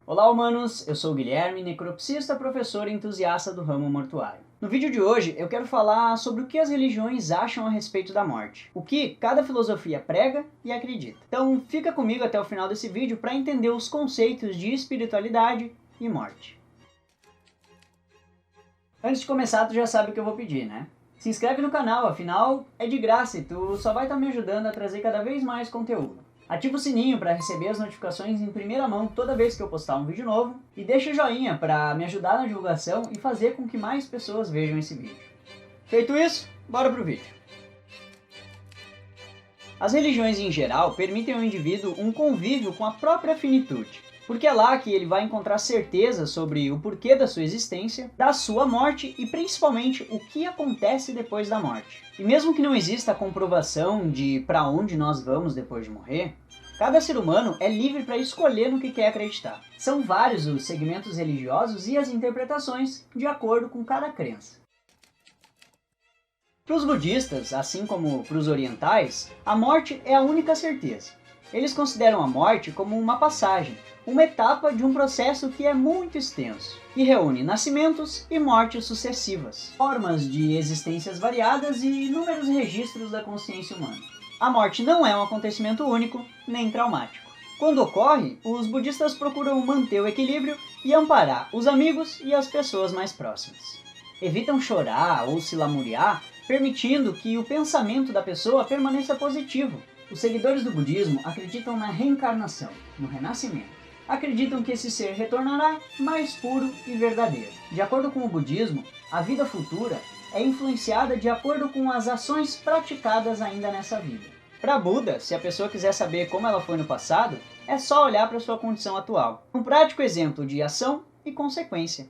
Olá humanos, eu sou o Guilherme, necropsista, professor e entusiasta do ramo mortuário. No vídeo de hoje eu quero falar sobre o que as religiões acham a respeito da morte, o que cada filosofia prega e acredita. Então fica comigo até o final desse vídeo para entender os conceitos de espiritualidade e morte. Antes de começar, tu já sabe o que eu vou pedir, né? Se inscreve no canal, afinal é de graça e tu só vai estar me ajudando a trazer cada vez mais conteúdo. Ativa o sininho para receber as notificações em primeira mão toda vez que eu postar um vídeo novo e deixa o joinha para me ajudar na divulgação e fazer com que mais pessoas vejam esse vídeo. Feito isso, bora pro vídeo. As religiões em geral permitem ao indivíduo um convívio com a própria finitude, porque é lá que ele vai encontrar certeza sobre o porquê da sua existência, da sua morte e principalmente o que acontece depois da morte. E mesmo que não exista a comprovação de para onde nós vamos depois de morrer, cada ser humano é livre para escolher no que quer acreditar. São vários os segmentos religiosos e as interpretações de acordo com cada crença. Para os budistas, assim como para os orientais, a morte é a única certeza. Eles consideram a morte como uma passagem, uma etapa de um processo que é muito extenso, e reúne nascimentos e mortes sucessivas, formas de existências variadas e inúmeros registros da consciência humana. A morte não é um acontecimento único, nem traumático. Quando ocorre, os budistas procuram manter o equilíbrio e amparar os amigos e as pessoas mais próximas. Evitam chorar ou se lamuriar, permitindo que o pensamento da pessoa permaneça positivo. Os seguidores do budismo acreditam na reencarnação, no renascimento. Acreditam que esse ser retornará mais puro e verdadeiro. De acordo com o budismo, a vida futura é influenciada de acordo com as ações praticadas ainda nessa vida. Para Buda, se a pessoa quiser saber como ela foi no passado, é só olhar para sua condição atual. Um prático exemplo de ação e consequência.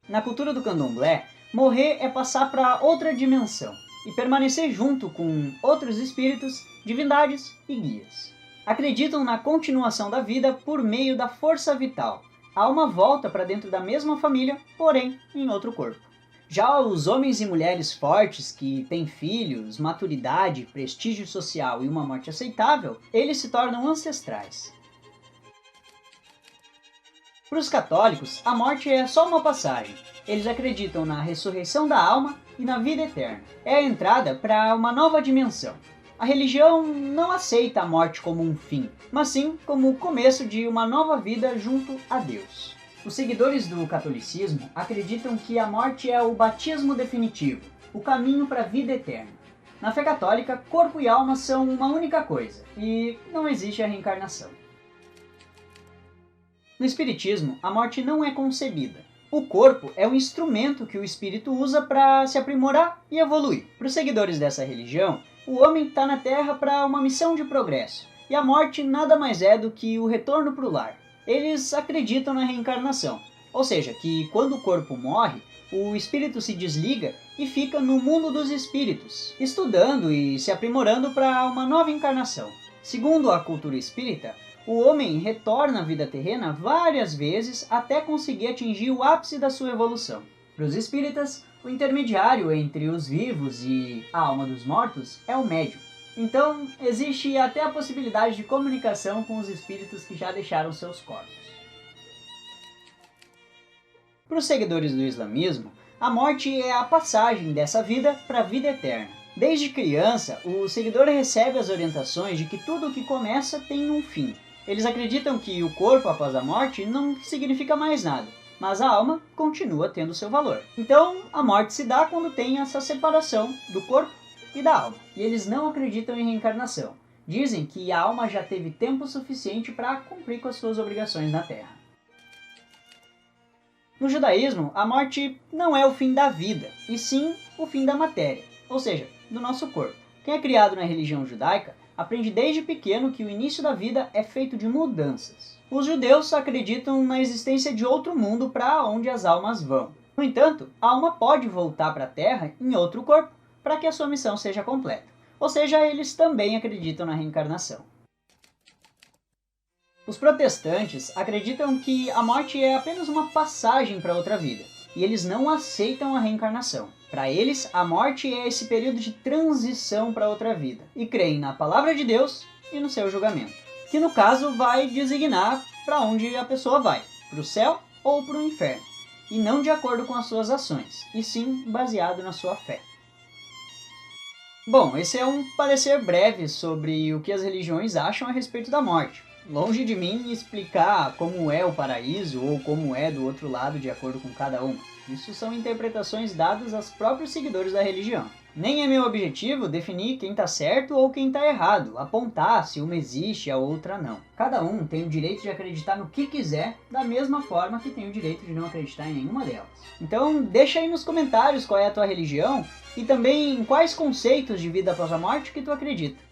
Na cultura do candomblé, morrer é passar para outra dimensão e permanecer junto com outros espíritos, divindades e guias. Acreditam na continuação da vida por meio da força vital. Há uma volta para dentro da mesma família, porém em outro corpo. Já os homens e mulheres fortes que têm filhos, maturidade, prestígio social e uma morte aceitável, eles se tornam ancestrais. Para os católicos, a morte é só uma passagem. Eles acreditam na ressurreição da alma e na vida eterna. É a entrada para uma nova dimensão. A religião não aceita a morte como um fim, mas sim como o começo de uma nova vida junto a Deus. Os seguidores do catolicismo acreditam que a morte é o batismo definitivo, o caminho para a vida eterna. Na fé católica, corpo e alma são uma única coisa, e não existe a reencarnação. No espiritismo, a morte não é concebida. O corpo é um instrumento que o espírito usa para se aprimorar e evoluir. Para os seguidores dessa religião, o homem está na Terra para uma missão de progresso, e a morte nada mais é do que o retorno para o lar. Eles acreditam na reencarnação, ou seja, que quando o corpo morre, o espírito se desliga e fica no mundo dos espíritos, estudando e se aprimorando para uma nova encarnação. Segundo a cultura espírita, o homem retorna à vida terrena várias vezes até conseguir atingir o ápice da sua evolução. Para os espíritas, o intermediário entre os vivos e a alma dos mortos é o médium. Então, existe até a possibilidade de comunicação com os espíritos que já deixaram seus corpos. Para os seguidores do islamismo, a morte é a passagem dessa vida para a vida eterna. Desde criança, o seguidor recebe as orientações de que tudo o que começa tem um fim. Eles acreditam que o corpo após a morte não significa mais nada, mas a alma continua tendo seu valor. Então, a morte se dá quando tem essa separação do corpo e da alma. E eles não acreditam em reencarnação. Dizem que a alma já teve tempo suficiente para cumprir com as suas obrigações na Terra. No judaísmo, a morte não é o fim da vida, e sim o fim da matéria, ou seja, do nosso corpo. Quem é criado na religião judaica aprende desde pequeno que o início da vida é feito de mudanças. Os judeus acreditam na existência de outro mundo para onde as almas vão. No entanto, a alma pode voltar para a Terra em outro corpo para que a sua missão seja completa. Ou seja, eles também acreditam na reencarnação. Os protestantes acreditam que a morte é apenas uma passagem para outra vida, e eles não aceitam a reencarnação. Para eles, a morte é esse período de transição para outra vida, e creem na palavra de Deus e no seu julgamento, que no caso vai designar para onde a pessoa vai, para o céu ou para o inferno, e não de acordo com as suas ações, e sim baseado na sua fé. Bom, esse é um parecer breve sobre o que as religiões acham a respeito da morte. Longe de mim explicar como é o paraíso ou como é do outro lado de acordo com cada uma. Isso são interpretações dadas aos próprios seguidores da religião. Nem é meu objetivo definir quem está certo ou quem está errado, apontar se uma existe e a outra não. Cada um tem o direito de acreditar no que quiser, da mesma forma que tem o direito de não acreditar em nenhuma delas. Então deixa aí nos comentários qual é a tua religião e também em quais conceitos de vida após a morte que tu acredita.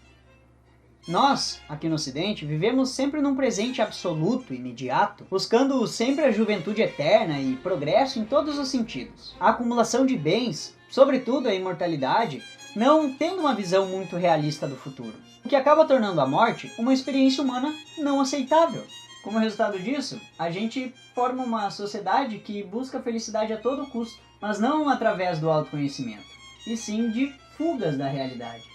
Nós, aqui no Ocidente, vivemos sempre num presente absoluto, imediato, buscando sempre a juventude eterna e progresso em todos os sentidos. A acumulação de bens, sobretudo a imortalidade, não tendo uma visão muito realista do futuro, o que acaba tornando a morte uma experiência humana não aceitável. Como resultado disso, a gente forma uma sociedade que busca a felicidade a todo custo, mas não através do autoconhecimento, e sim de fugas da realidade.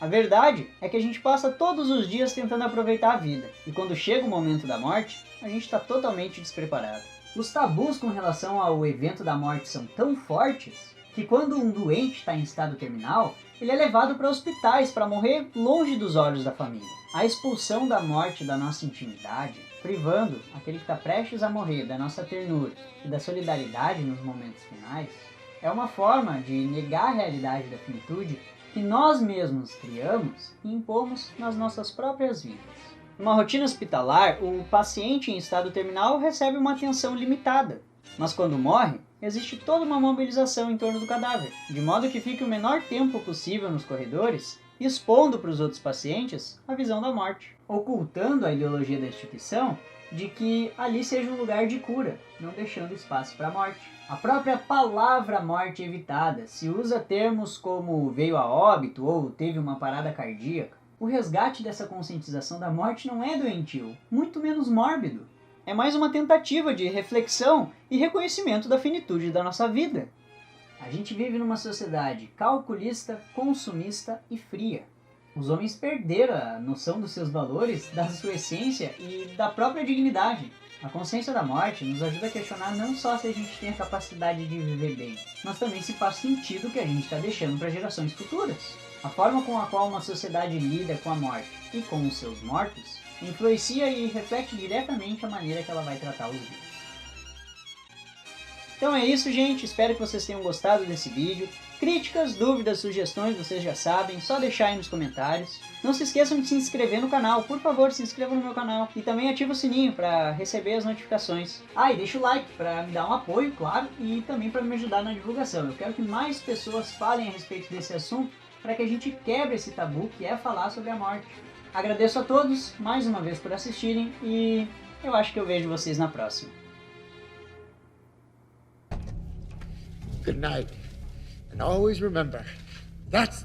A verdade é que a gente passa todos os dias tentando aproveitar a vida, e quando chega o momento da morte, a gente está totalmente despreparado. Os tabus com relação ao evento da morte são tão fortes que quando um doente está em estado terminal, ele é levado para hospitais para morrer longe dos olhos da família. A expulsão da morte da nossa intimidade, privando aquele que está prestes a morrer da nossa ternura e da solidariedade nos momentos finais, é uma forma de negar a realidade da finitude que nós mesmos criamos e impomos nas nossas próprias vidas. Numa rotina hospitalar, o paciente em estado terminal recebe uma atenção limitada, mas quando morre, existe toda uma mobilização em torno do cadáver, de modo que fique o menor tempo possível nos corredores, expondo para os outros pacientes a visão da morte, ocultando a ideologia da instituição de que ali seja um lugar de cura, não deixando espaço para a morte. A própria palavra morte evitada se usa termos como veio a óbito ou teve uma parada cardíaca. O resgate dessa conscientização da morte não é doentio, muito menos mórbido. É mais uma tentativa de reflexão e reconhecimento da finitude da nossa vida. A gente vive numa sociedade calculista, consumista e fria. Os homens perderam a noção dos seus valores, da sua essência e da própria dignidade. A consciência da morte nos ajuda a questionar não só se a gente tem a capacidade de viver bem, mas também se faz sentido o que a gente está deixando para gerações futuras. A forma com a qual uma sociedade lida com a morte e com os seus mortos influencia e reflete diretamente a maneira que ela vai tratar os vivos. Então é isso, gente. Espero que vocês tenham gostado desse vídeo. Críticas, dúvidas, sugestões, vocês já sabem, só deixar aí nos comentários. Não se esqueçam de se inscrever no canal, por favor, se inscrevam no meu canal. E também ativa o sininho para receber as notificações. Ah, e deixa o like para me dar um apoio, claro, e também para me ajudar na divulgação. Eu quero que mais pessoas falem a respeito desse assunto para que a gente quebre esse tabu que é falar sobre a morte. Agradeço a todos, mais uma vez, por assistirem e eu acho que eu vejo vocês na próxima. Good night. And always remember, that's